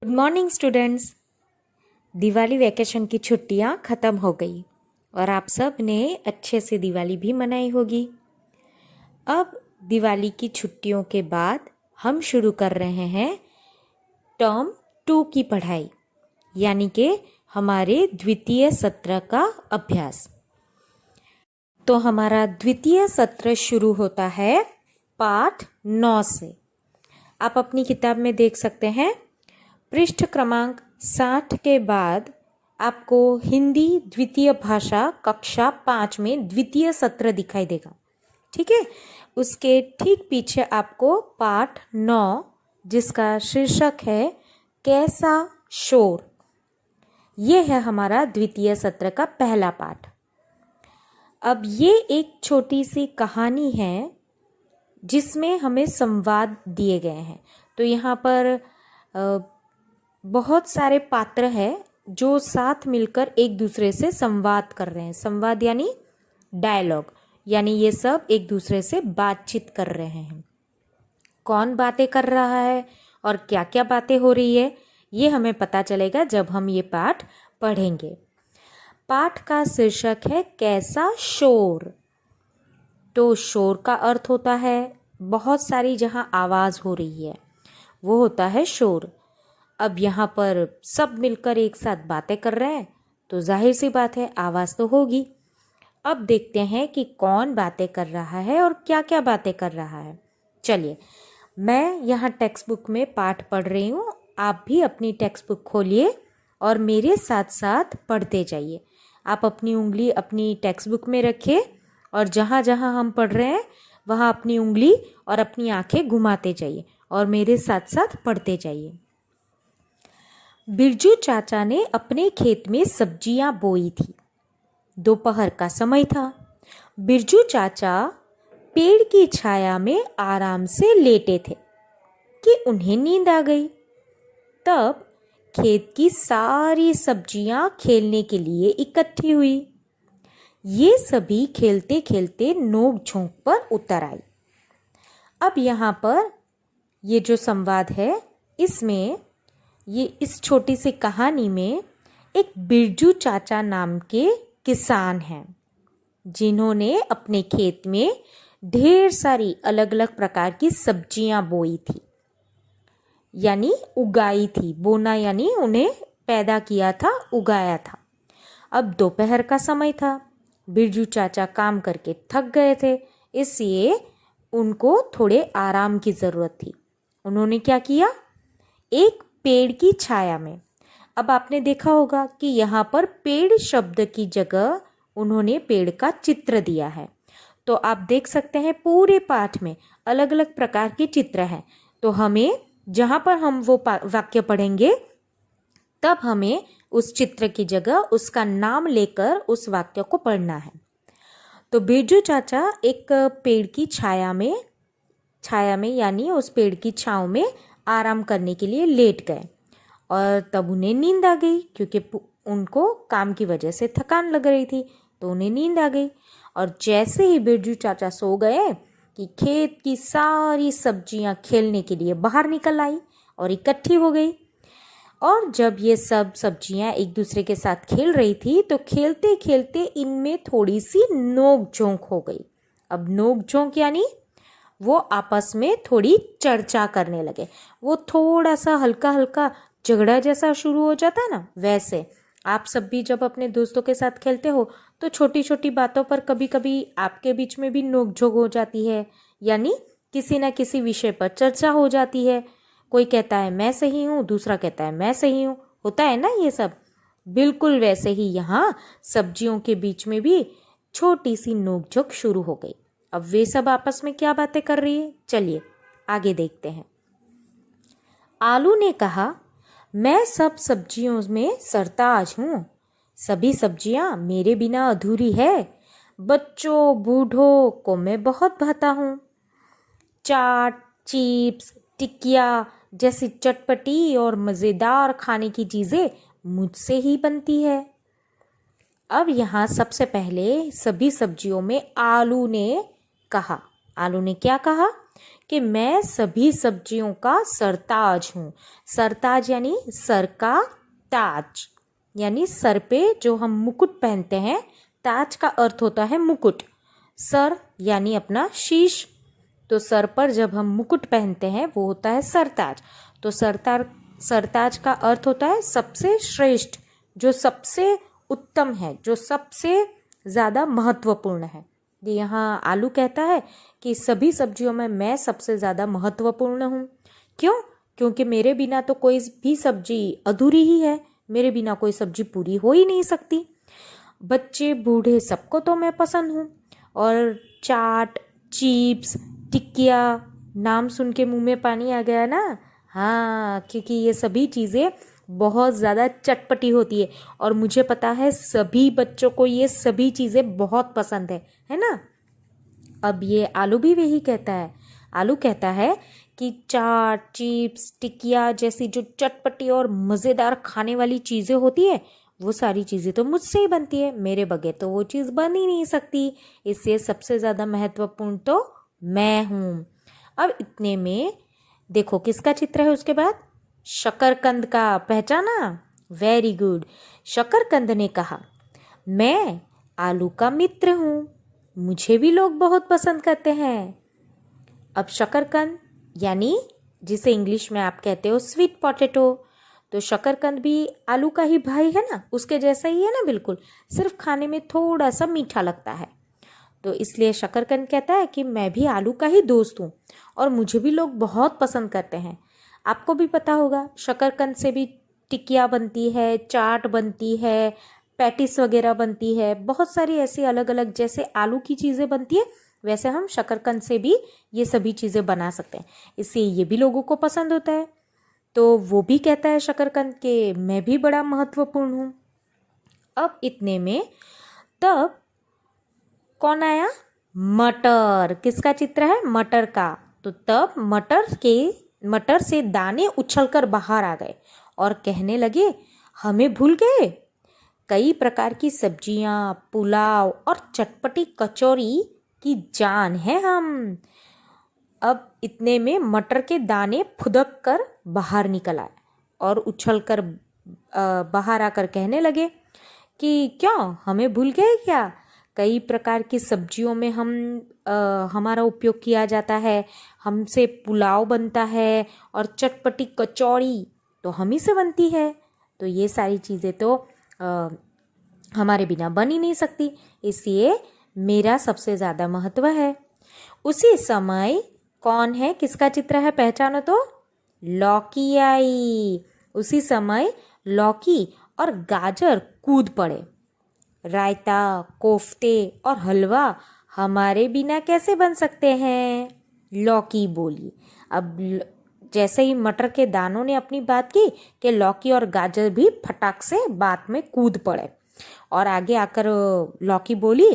Good morning students. Diwali vacation की छुट्टियां ख़त्म हो गई और आप सब ने अच्छे से दिवाली भी मनाई होगी। अब दिवाली की छुट्टियों के बाद हम शुरू कर रहे हैं टर्म 2 की पढ़ाई, यानी कि हमारे द्वितीय सत्र का अभ्यास। तो हमारा द्वितीय सत्र शुरू होता है पाठ 9 से। आप अपनी किताब में देख सकते हैं, पृष्ठ क्रमांक 60 के बाद आपको हिंदी द्वितीय भाषा कक्षा 5 में द्वितीय सत्र दिखाई देगा। ठीक है, उसके ठीक पीछे आपको पाठ 9 जिसका शीर्षक है कैसा शोर, ये है हमारा द्वितीय सत्र का पहला पाठ। अब ये एक छोटी सी कहानी है जिसमें हमें संवाद दिए गए हैं। तो यहाँ पर बहुत सारे पात्र हैं जो साथ मिलकर एक दूसरे से संवाद कर रहे हैं। संवाद यानी डायलॉग, यानी ये सब एक दूसरे से बातचीत कर रहे हैं। कौन बातें कर रहा है और क्या क्या बातें हो रही है, ये हमें पता चलेगा जब हम ये पाठ पढ़ेंगे। पाठ का शीर्षक है कैसा शोर। तो शोर का अर्थ होता है बहुत सारी जहाँ आवाज़ हो रही है, वो होता है शोर। अब यहाँ पर सब मिलकर एक साथ बातें कर रहे हैं तो जाहिर सी बात है आवाज़ तो होगी। अब देखते हैं कि कौन बातें कर रहा है और क्या क्या बातें कर रहा है। चलिए, मैं यहाँ टेक्स्ट बुक में पाठ पढ़ रही हूँ, आप भी अपनी टेक्स्ट बुक खोलिए और मेरे साथ साथ पढ़ते जाइए। आप अपनी उंगली अपनी टेक्स्ट बुक में रखिए और जहाँ जहाँ हम पढ़ रहे हैं वहाँ अपनी उंगली और अपनी आंखें घुमाते जाइए और मेरे साथ साथ पढ़ते जाइए। बिरजू चाचा ने अपने खेत में सब्जियां बोई थी। दोपहर का समय था। बिरजू चाचा पेड़ की छाया में आराम से लेटे थे कि उन्हें नींद आ गई। तब खेत की सारी सब्जियां खेलने के लिए इकट्ठी हुई। ये सभी खेलते खेलते नोक झोंक पर उतर आई। अब यहाँ पर ये जो संवाद है, इसमें ये इस छोटी सी कहानी में एक बिरजू चाचा नाम के किसान हैं जिन्होंने अपने खेत में ढेर सारी अलग अलग प्रकार की सब्जियां बोई थी, यानी उगाई थी। बोना यानी उन्हें पैदा किया था, उगाया था। अब दोपहर का समय था। बिरजू चाचा काम करके थक गए थे, इसलिए उनको थोड़े आराम की ज़रूरत थी। उन्होंने क्या किया, एक पेड़ की छाया में। अब आपने देखा होगा कि यहाँ पर पेड़ शब्द की जगह उन्होंने पेड़ का चित्र दिया है। तो आप देख सकते हैं पूरे पाठ में अलग अलग प्रकार के चित्र हैं। तो हमें जहाँ पर हम वो वाक्य पढ़ेंगे तब हमें उस चित्र की जगह उसका नाम लेकर उस वाक्य को पढ़ना है। तो बिरजू चाचा एक पेड़ की छाया में यानी उस पेड़ की छांव में आराम करने के लिए लेट गए और तब उन्हें नींद आ गई, क्योंकि उनको काम की वजह से थकान लग रही थी, तो उन्हें नींद आ गई। और जैसे ही बिरजू चाचा सो गए कि खेत की सारी सब्जियां खेलने के लिए बाहर निकल आई और इकट्ठी हो गई। और जब ये सब सब्जियां एक दूसरे के साथ खेल रही थी तो खेलते खेलते इनमें थोड़ी सी नोक झोंक हो गई। अब नोक झोंक यानी वो आपस में थोड़ी चर्चा करने लगे। वो थोड़ा सा हल्का हल्का झगड़ा जैसा शुरू हो जाता है ना, वैसे आप सब भी जब अपने दोस्तों के साथ खेलते हो तो छोटी छोटी बातों पर कभी कभी आपके बीच में भी नोकझोंक हो जाती है, यानी किसी ना किसी विषय पर चर्चा हो जाती है। कोई कहता है मैं सही हूँ, दूसरा कहता है मैं सही हूँ, होता है ना ये सब। बिल्कुल वैसे ही यहाँ सब्जियों के बीच में भी छोटी सी नोकझोंक शुरू हो गई। अब वे सब आपस में क्या बातें कर रही है, चलिए आगे देखते हैं। आलू ने कहा, मैं सब सब्जियों में सरताज हूँ। सभी सब्जियाँ मेरे बिना अधूरी है। बच्चों बूढ़ों को मैं बहुत भाता हूँ। चाट, चिप्स, टिकिया जैसी चटपटी और मज़ेदार खाने की चीज़ें मुझसे ही बनती है। अब यहाँ सबसे पहले सभी सब्जियों में आलू ने कहा। आलू ने क्या कहा कि मैं सभी सब्जियों का सरताज हूँ। सरताज यानी सर का ताज, यानी सर पे जो हम मुकुट पहनते हैं, ताज का अर्थ होता है मुकुट। सर यानी अपना शीश, तो सर पर जब हम मुकुट पहनते हैं वो होता है सरताज। तो सरताज का अर्थ होता है सबसे श्रेष्ठ, जो सबसे उत्तम है, जो सबसे ज़्यादा महत्वपूर्ण है। यहाँ आलू कहता है कि सभी सब्जियों में मैं सबसे ज़्यादा महत्वपूर्ण हूँ। क्यों? क्योंकि मेरे बिना तो कोई भी सब्जी अधूरी ही है, मेरे बिना कोई सब्जी पूरी हो ही नहीं सकती। बच्चे बूढ़े सबको तो मैं पसंद हूँ। और चाट, चिप्स, टिक्किया, नाम सुन के मुँह में पानी आ गया ना। हाँ, क्योंकि ये सभी चीज़ें बहुत ज़्यादा चटपटी होती है और मुझे पता है सभी बच्चों को ये सभी चीज़ें बहुत पसंद है ना। अब ये आलू भी वही कहता है। आलू कहता है कि चाट, चिप्स, टिकिया जैसी जो चटपटी और मज़ेदार खाने वाली चीज़ें होती है, वो सारी चीज़ें तो मुझसे ही बनती है, मेरे बगैर तो वो चीज़ बन ही नहीं सकती। इससे सबसे ज़्यादा महत्वपूर्ण तो मैं हूँ। अब इतने में देखो किसका चित्र है उसके बाद? शकरकंद का। पहचाना? Very good. शकरकंद ने कहा, मैं आलू का मित्र हूँ, मुझे भी लोग बहुत पसंद करते हैं। अब शकरकंद यानी जिसे इंग्लिश में आप कहते हो स्वीट पोटैटो, तो शकरकंद भी आलू का ही भाई है ना, उसके जैसा ही है ना बिल्कुल, सिर्फ खाने में थोड़ा सा मीठा लगता है। तो इसलिए शकरकंद कहता है कि मैं भी आलू का ही दोस्त हूँ और मुझे भी लोग बहुत पसंद करते हैं। आपको भी पता होगा शकरकंद से भी टिकिया बनती है, चाट बनती है, पैटिस वगैरह बनती है, बहुत सारी ऐसी अलग अलग जैसे आलू की चीज़ें बनती है, वैसे हम शकरकंद से भी ये सभी चीज़ें बना सकते हैं। इससे ये भी लोगों को पसंद होता है। तो वो भी कहता है शकरकंद के मैं भी बड़ा महत्वपूर्ण हूँ। अब इतने में तब कौन आया? मटर। किसका चित्र है? मटर का। तो तब मटर से दाने उछलकर बाहर आ गए और कहने लगे, हमें भूल गए। कई प्रकार की सब्जियां, पुलाव और चटपटी कचौरी की जान है हम। अब इतने में मटर के दाने फुदक कर बाहर निकल आए और उछलकर बाहर आकर कहने लगे कि क्यों, हमें भूल गए क्या? कई प्रकार की सब्जियों में हमारा उपयोग किया जाता है, हमसे पुलाव बनता है और चटपटी कचौड़ी तो हम ही से बनती है। तो ये सारी चीज़ें तो हमारे बिना बन ही नहीं सकती, इसलिए मेरा सबसे ज़्यादा महत्व है। उसी समय कौन है? किसका चित्र है? पहचानो तो? लौकी आई। उसी समय लौकी और गाजर कूद पड़े। रायता, कोफ्ते और हलवा हमारे बिना कैसे बन सकते हैं? लौकी बोली। अब जैसे ही मटर के दानों ने अपनी बात की कि लौकी और गाजर भी फटाक से बात में कूद पड़े और आगे आकर लौकी बोली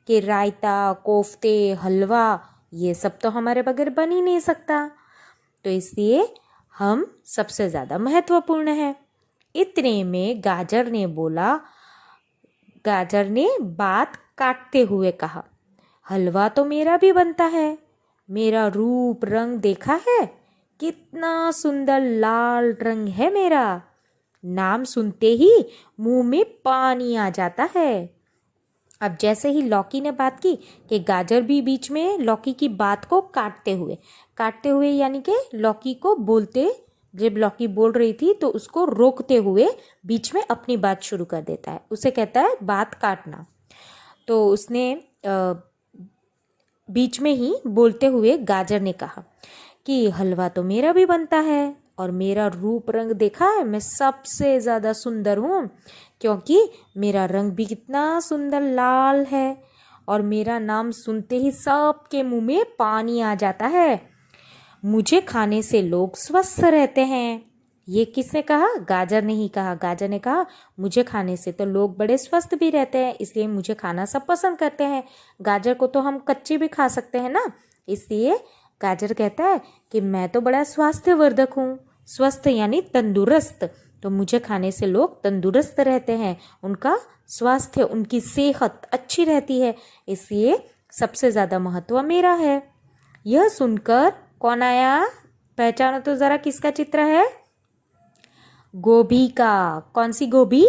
कि रायता, कोफ्ते, हलवा ये सब तो हमारे बगैर बन ही नहीं सकता, तो इसलिए हम सबसे ज़्यादा महत्वपूर्ण हैं। इतने में गाजर ने बात काटते हुए कहा, हलवा तो मेरा भी बनता है, मेरा रूप रंग देखा है, कितना सुंदर लाल रंग है मेरा, नाम सुनते ही मुंह में पानी आ जाता है। अब जैसे ही लौकी ने बात की कि गाजर भी बीच में लौकी की बात को काटते हुए यानी कि लौकी को बोलते, जब लौकी बोल रही थी तो उसको रोकते हुए बीच में अपनी बात शुरू कर देता है, उसे कहता है बात काटना। तो उसने बीच में ही बोलते हुए गाजर ने कहा कि हलवा तो मेरा भी बनता है और मेरा रूप रंग देखा है, मैं सबसे ज़्यादा सुंदर हूँ क्योंकि मेरा रंग भी कितना सुंदर लाल है और मेरा नाम सुनते ही सबके मुंह में पानी आ जाता है। मुझे खाने से लोग स्वस्थ रहते हैं। ये किसने कहा? गाजर ने ही कहा। गाजर ने कहा मुझे खाने से तो लोग बड़े स्वस्थ भी रहते हैं, इसलिए मुझे खाना सब पसंद करते हैं। गाजर को तो हम कच्ची भी खा सकते हैं ना, इसलिए गाजर कहता है कि मैं तो बड़ा स्वास्थ्यवर्धक हूँ। स्वस्थ यानी तंदुरुस्त, तो मुझे खाने से लोग तंदुरुस्त रहते हैं, उनका स्वास्थ्य, उनकी सेहत अच्छी रहती है, इसलिए सबसे ज़्यादा महत्व मेरा है। यह सुनकर कौन आया? पहचानो तो जरा, किसका चित्र है? गोभी का। कौन सी गोभी?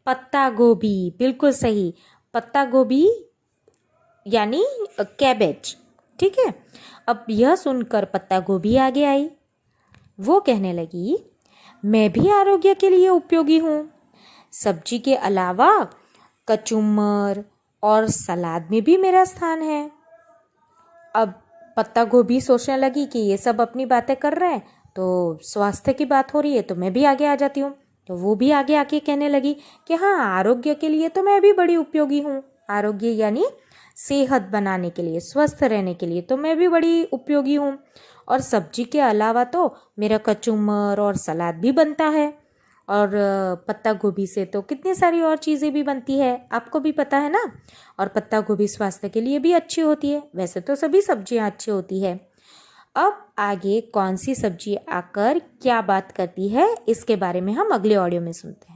पत्ता गोभी, बिल्कुल सही। पत्ता गोभी यानी कैबेज। ठीक है। अब यह सुनकर पत्ता गोभी आगे आई। वो कहने लगी, मैं भी आरोग्य के लिए उपयोगी हूँ। सब्जी के अलावा कचुम्बर और सलाद में भी मेरा स्थान है। अब पत्ता गोभी सोचने लगी कि ये सब अपनी बातें कर रहे हैं, तो स्वास्थ्य की बात हो रही है, तो मैं भी आगे आ जाती हूँ। तो वो भी आगे आके कहने लगी कि हाँ, आरोग्य के लिए तो मैं भी बड़ी उपयोगी हूँ। आरोग्य यानी सेहत बनाने के लिए, स्वस्थ रहने के लिए तो मैं भी बड़ी उपयोगी हूँ। और सब्जी के अलावा तो मेरा कचुम्बर और सलाद भी बनता है। और पत्ता गोभी से तो कितनी सारी और चीज़ें भी बनती है, आपको भी पता है ना। और पत्ता गोभी स्वास्थ्य के लिए भी अच्छी होती है। वैसे तो सभी सब्जियां अच्छी होती है। अब आगे कौन सी सब्जी आकर क्या बात करती है, इसके बारे में हम अगले ऑडियो में सुनते हैं।